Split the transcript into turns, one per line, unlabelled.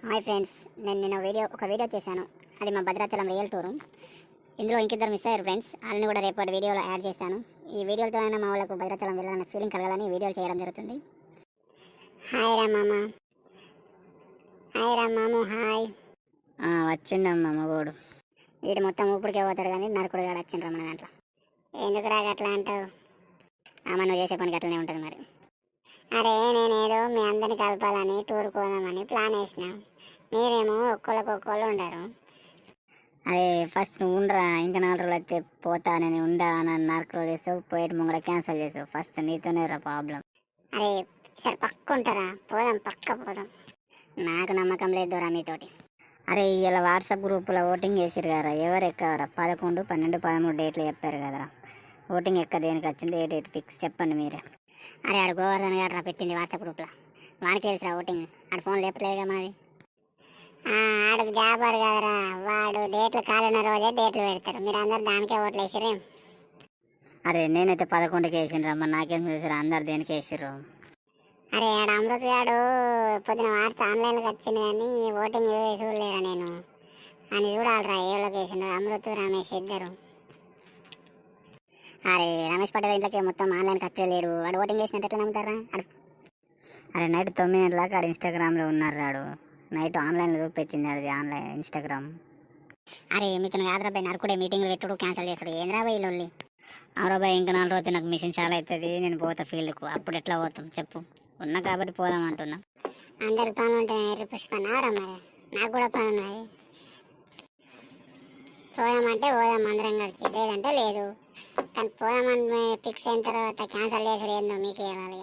Hi friends, నేను ఒక video చేశాను. అది మా భద్రాచలం రియల్ టూరు. ఇందులో ఇంకిద్దరు మిస్ అయ్యారు ఫ్రెండ్స్. వాళ్ళని కూడా రేపటి వీడియోలో యాడ్ చేస్తాను. ఈ వీడియోలతో అయినా మా వాళ్ళకు భద్రాచలం వెళ్ళాలన్న ఫీలింగ్ కలగాలని ఈ వీడియోలు చేయడం జరుగుతుంది. హాయ్ రా మామ. హాయ్ రా మాము. హాయ్. వచ్చిండమ్మ మగోడు. వీడు మొత్తం ఊపిడికే పోతాడు కానీ నరకుడు కాడ వచ్చిండ్రా మన దాంట్లో. ఎందుకు రాక అట్లా అంటావు? నువ్వు చేసే పనికి అట్లనే ఉంటుంది మరి. అరే నేనేదో మీ అందరిని కలపాలని టూర్ పోదామని ప్లాన్ వేసినా. మీరేమో ఒక్కొక్కళ్ళు ఉండరు. అరే ఫస్ట్ నువ్వు ఉండరా, ఇంకా 4 రోజులు అయితే పోతా నేను ఉండా నన్ను 4 రోజులు చేస్తావు, పోయేటి ముంగడ క్యాన్సిల్ చేస్తావు. ఫస్ట్ నీతోనే రా ప్రాబ్లం. అరే సరే పక్క ఉంటారా, పోదాం పక్క పోదాం. నాకు నమ్మకం లేదు రా మీతోటి. అరే ఇలా వాట్సాప్ గ్రూపులో ఓటింగ్ చేసారు కదరా, ఎవరు ఎక్కవరా? 11, 12, 13 డేట్లు చెప్పారు కదరా. ఓటింగ్ ఎక్క దేనికి వచ్చింది, ఏ డేట్ ఫిక్స్ చెప్పండి మీరే. అరే ఆడు గోవర్ధన్ గారు పెట్టింది వాట్సాప్ గ్రూప్లో. వానికి తెలుసురా ఓటింగ్. ఆడు ఫోన్ లేపలేదుగా మాది. ఆడికి జాబాడు కదరా, వాడు డేట్లు కాలిన రోజే డేట్లు పెడతారు. మీరు అందరు దానికే ఓట్లు వేసిరే. అరే నేనైతే 11కి వేసిండ్రా, మరి నాకేం చూసారా అందరు దేనికి వేసిర్రు. అరే ఆడ అమృత్ గాడు పొద్దున వాట్స్ ఆన్లైన్కి వచ్చింది కానీ ఓటింగ్ చూడలేరా నేను. అని చూడాలరా ఏ లొకేషన్. అమృత్ రమేష్ ఇద్దరు. అరే రమేష్ పటేల్ ఇంట్లోకి మొత్తం ఆన్లైన్కి వచ్చలేడు. వాడు ఓటింగ్ వేసినట్టు ఎట్లా నమ్ముతారా? అరే నైట్ 9 గంటలకు ఆడు ఇన్స్టాగ్రామ్లో ఉన్నారు. రాడు నైట్ ఆన్లైన్లో చూపించింది అది ఆన్లైన్ ఇన్స్టాగ్రామ్. అరే మీకు ఆంధ్రాబాయ్ నరకుడే మీటింగ్లు పెట్టుడు క్యాన్సిల్ చేస్తాడు. ఏంద్రా బాయ్ లొల్లి? ఆంధ్రాబాయ్ ఇంకా 4 రోజులు నాకు మిషన్ చాలా అవుతుంది, నేను పోతా ఫీల్డ్కు. అప్పుడు ఎట్లా పోతాం చెప్పు? ఉన్నా కాబట్టి పోదాం అంటున్నా. అందరికి పనులు ఉంటాయి పుష్పన్నారా, మరి నాకు కూడా పని ఉన్నది. పోదామంటే పోదాం అందరం కలిసి, లేదంటే లేదు. కానీ పోదామని ఫిక్స్ అయిన తర్వాత క్యాన్సిల్ చేసాడు ఏందో మీకే ఇవ్వాలి.